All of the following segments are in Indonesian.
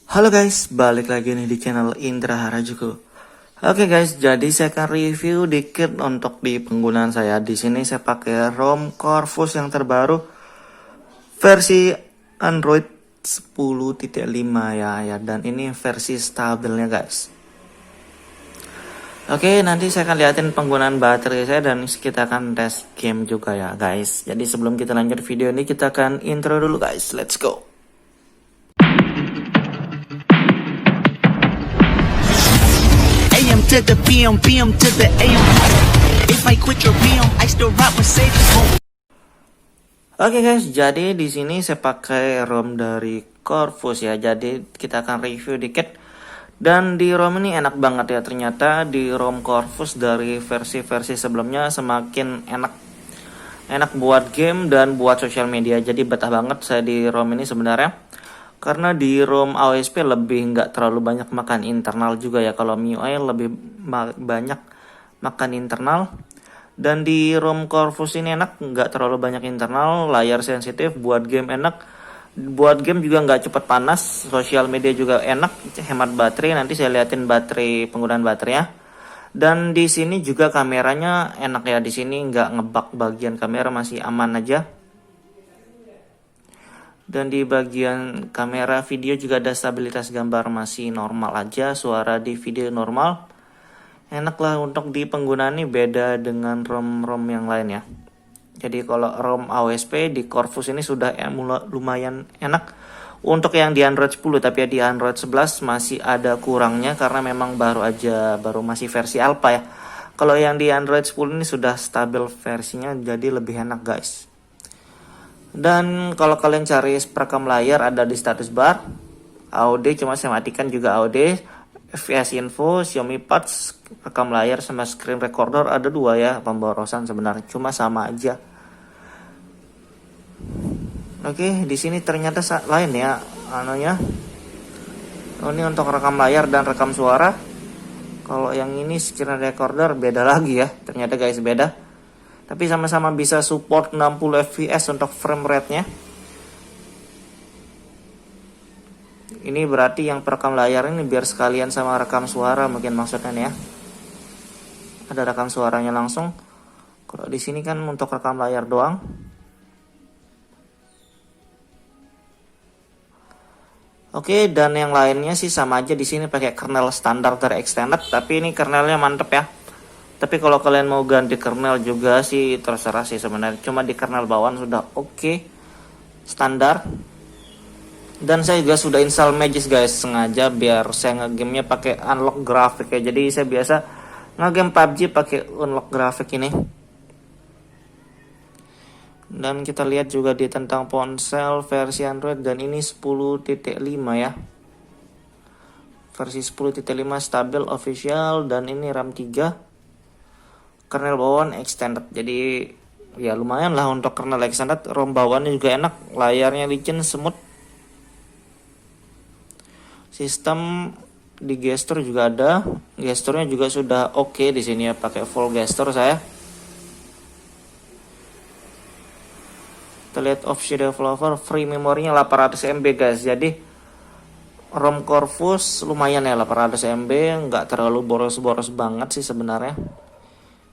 Halo guys, balik lagi nih di channel Indra Harajuku. Oke guys, jadi saya akan review dikit untuk di penggunaan saya. Di sini saya pakai ROM Corvus yang terbaru versi Android 10.5 ya, dan ini versi stabilnya guys. Oke, nanti saya akan liatin penggunaan baterai saya dan kita akan tes game juga ya guys. Jadi sebelum kita lanjut video ini, kita akan intro dulu guys. Let's go. AM to the PM, PM to the AM. If I quit your PM, I still rock with Sage. Oke guys, jadi di sini saya pakai ROM dari Corvus ya. Jadi kita akan review dikit. Dan di ROM ini enak banget ya. Ternyata di ROM Corvus dari versi-versi sebelumnya semakin enak buat game dan buat sosial media. Jadi betah banget saya di ROM ini sebenarnya. Karena di ROM AOSP lebih nggak terlalu banyak makan internal juga ya. Kalau MIUI lebih banyak makan internal. Dan di ROM Corvus ini enak, nggak terlalu banyak internal, layar sensitif, buat game enak. Buat game juga nggak cepat panas, sosial media juga enak, hemat baterai. Nanti saya liatin baterai, penggunaan baterainya. Dan di sini juga kameranya enak ya, di sini nggak ngebug bagian kamera, masih aman aja. Dan di bagian kamera video juga ada stabilitas gambar masih normal aja, suara di video normal. Enak lah untuk di penggunaan ini, beda dengan ROM-ROM yang lain ya. Jadi kalau ROM AOSP di Corvus ini sudah lumayan enak untuk yang di Android 10, tapi ya di Android 11 masih ada kurangnya karena memang baru masih versi alpha ya. Kalau yang di Android 10 ini sudah stabil versinya, jadi lebih enak guys. Dan kalau kalian cari perekam layar ada di status bar, AOD cuma saya matikan juga AOD, FPS info, Xiaomi Buds, rekam layar sama screen recorder ada dua ya, pemborosan sebenarnya cuma sama aja. Oke, di sini ternyata lain ya anunya. Oh, ini untuk rekam layar dan rekam suara. Kalau yang ini screen recorder beda lagi ya, ternyata guys beda. Tapi sama-sama bisa support 60 fps untuk frame rate-nya. Ini berarti yang perekam layar ini biar sekalian sama rekam suara mungkin maksudnya nih ya. Ada rekam suaranya langsung. Kalau di sini kan untuk rekam layar doang. Oke, dan yang lainnya sih sama aja, di sini pakai kernel standar dari extended, tapi ini kernelnya mantep ya. Tapi kalau kalian mau ganti kernel juga sih terserah sih sebenarnya. Cuma di kernel bawaan sudah oke, standar. Dan saya juga sudah install Magis guys, sengaja biar saya ngegamenya pakai unlock grafik ya. Jadi saya biasa ngegame PUBG pakai unlock grafik ini. Dan kita lihat juga di tentang ponsel versi Android, dan ini 10.5 ya. Versi 10.5 stabil official, dan ini RAM 3. Kernel bawaan extended. Jadi ya lumayan lah untuk kernel extended. ROM bawaannya juga enak, layarnya licin, smooth. Sistem di gesture juga ada, gesturnya juga sudah oke di sini ya, pakai full gesture saya. Kita lihat opsi developer, free memorinya 800 MB guys. Jadi ROM Corvus lumayan ya, 800 MB, nggak terlalu boros-boros banget sih sebenarnya.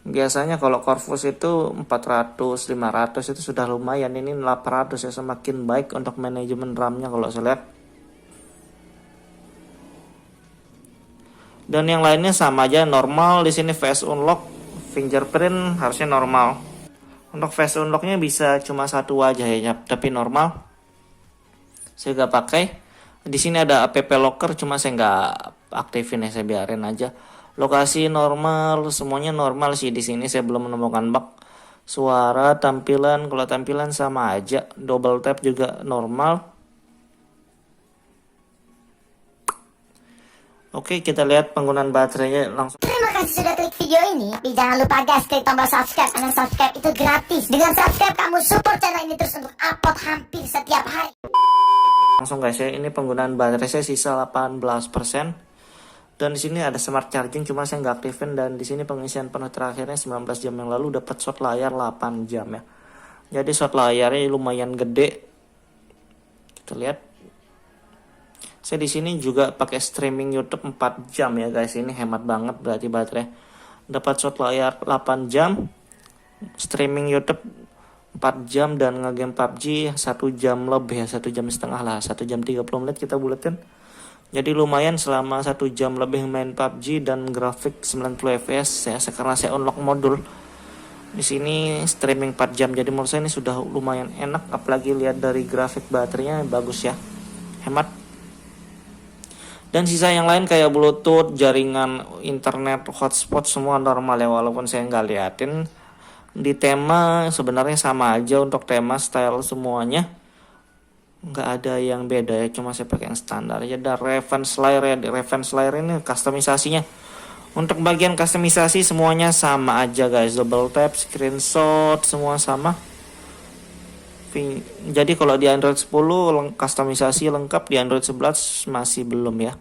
Biasanya kalau Corvus itu 400, 500 itu sudah lumayan, ini 800 ya, semakin baik untuk manajemen RAM-nya kalau saya lihat. Dan yang lainnya sama aja, normal. Di sini face unlock, fingerprint harusnya normal. Untuk face unlocknya bisa cuma satu wajah ya, tapi normal. Saya nggak pakai. Di sini ada app locker, cuma saya nggak aktifin ya, saya biarin aja. Lokasi normal, semuanya normal sih di sini. Saya belum menemukan bug. Suara, tampilan, kalau tampilan sama aja. Double tap juga normal. Oke, kita lihat penggunaan baterainya langsung. Terima kasih sudah klik video ini. Tapi jangan lupa guys, klik tombol subscribe. Karena subscribe itu gratis. Dengan subscribe kamu support channel ini terus untuk upload hampir setiap hari. Langsung guys ya, ini penggunaan baterai saya sisa 18%. Dan di sini ada smart charging, cuma saya nggak aktifin. Dan di sini pengisian penuh terakhirnya 19 jam yang lalu, dapat shot layar 8 jam ya. Jadi shot layarnya lumayan gede. Kita lihat. Saya di sini juga pakai streaming YouTube 4 jam ya guys. Ini hemat banget berarti baterai. Dapat shot layar 8 jam, streaming YouTube 4 jam, dan ngegame PUBG 1 jam lebih ya, 1,5 jam lah, 1 jam 30 menit kita buletin. Jadi lumayan selama 1 jam lebih main PUBG dan grafik 90 fps ya, karena saya unlock modul. Di sini streaming 4 jam, jadi menurut saya ini sudah lumayan enak, apalagi lihat dari grafik baterainya bagus ya, hemat. Dan sisa yang lain kayak Bluetooth, jaringan internet, hotspot semua normal ya, walaupun saya nggak liatin. Di tema sebenarnya sama aja, untuk tema style semuanya nggak ada yang beda ya, cuma saya pakai yang standar aja. Dan reference layer ya, reference layer ini customisasinya, untuk bagian customisasi semuanya sama aja guys, double tap, screenshot semua sama. Jadi kalau di Android 10 customisasi lengkap, di Android 11 masih belum ya.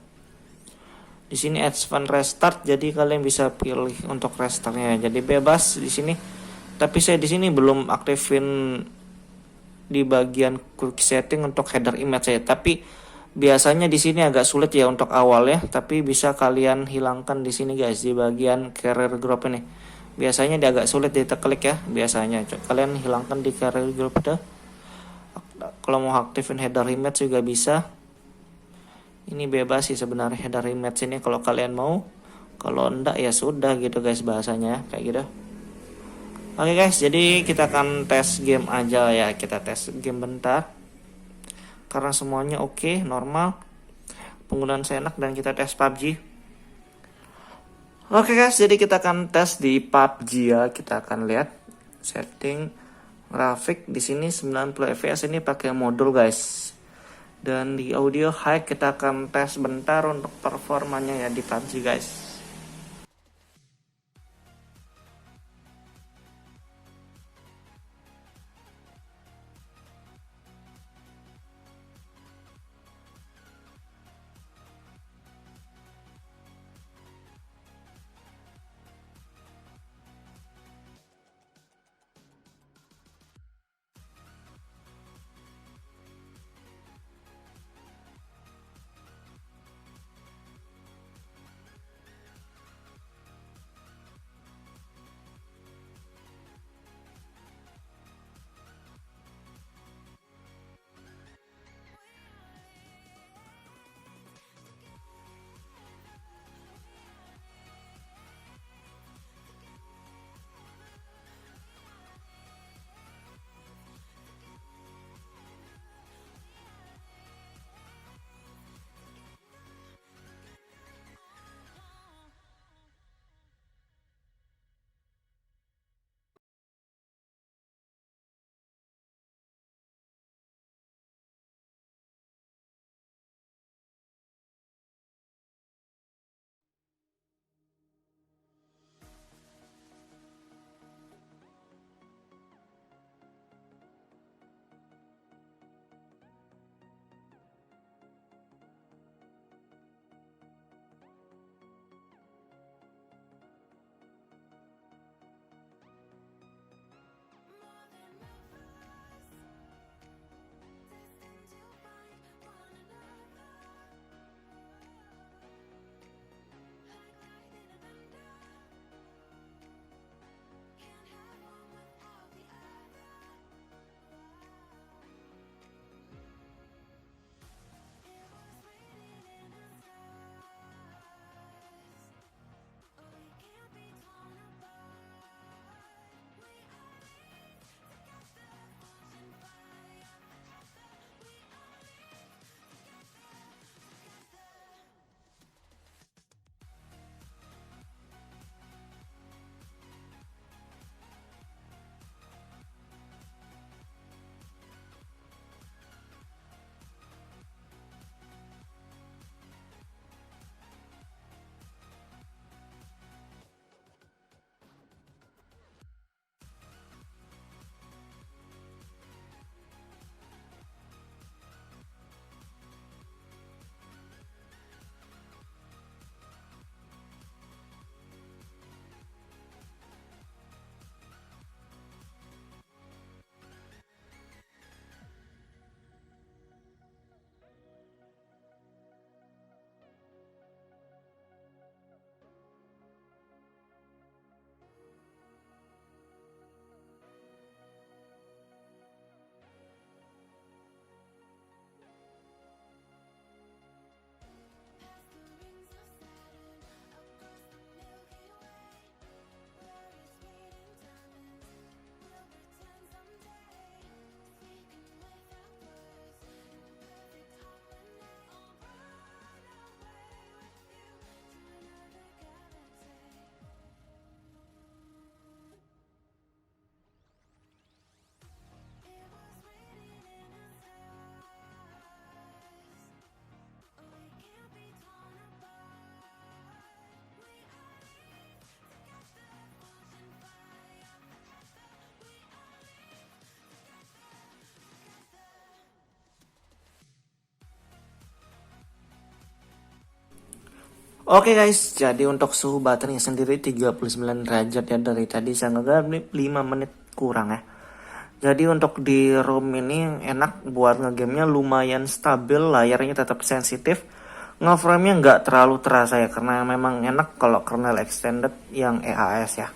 Di sini advance restart, jadi kalian bisa pilih untuk restartnya, jadi bebas di sini. Tapi saya di sini belum aktifin di bagian quick setting untuk header image saya. Tapi biasanya di sini agak sulit ya untuk awal ya. Tapi bisa kalian hilangkan di sini guys, di bagian career group ini. Biasanya dia agak sulit ditelik ya. Biasanya kalian hilangkan di career group dah. Kalau mau aktifin header image juga bisa. Ini bebas sih sebenarnya header image ini kalau kalian mau. Kalau enggak ya sudah gitu guys, bahasanya kayak gitu. Oke guys, jadi kita akan tes game aja ya. Kita tes game bentar, karena semuanya oke, normal, penggunaan saya enak, dan kita tes PUBG. Oke guys, jadi kita akan tes di PUBG ya. Kita akan lihat setting grafik di sini 90 fps, ini pakai modul guys. Dan di audio high kita akan tes bentar untuk performanya ya di PUBG guys. Oke guys, jadi untuk suhu baterainya sendiri 39 derajat ya, dari tadi saya nge-game 5 menit kurang ya. Jadi untuk di ROM ini enak buat ngegamenya, lumayan stabil, layarnya tetap sensitif, ngeframe-nya nggak terlalu terasa ya, karena memang enak kalau kernel extended yang EAS ya.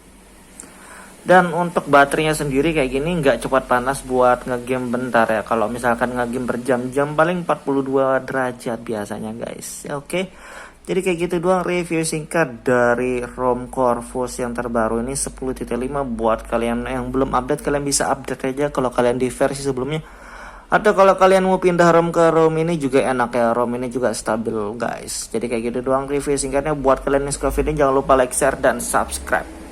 Dan untuk baterainya sendiri kayak gini nggak cepat panas buat ngegame bentar ya. Kalau misalkan ngegame berjam-jam paling 42 derajat biasanya guys. Ya, oke. Jadi kayak gitu doang review singkat dari ROM Corvus yang terbaru ini 10.5. Buat kalian yang belum update, kalian bisa update aja kalau kalian di versi sebelumnya. Atau kalau kalian mau pindah ROM ke ROM ini juga enak ya, ROM ini juga stabil guys. Jadi kayak gitu doang review singkatnya. Buat kalian yang suka video, jangan lupa like, share, dan subscribe.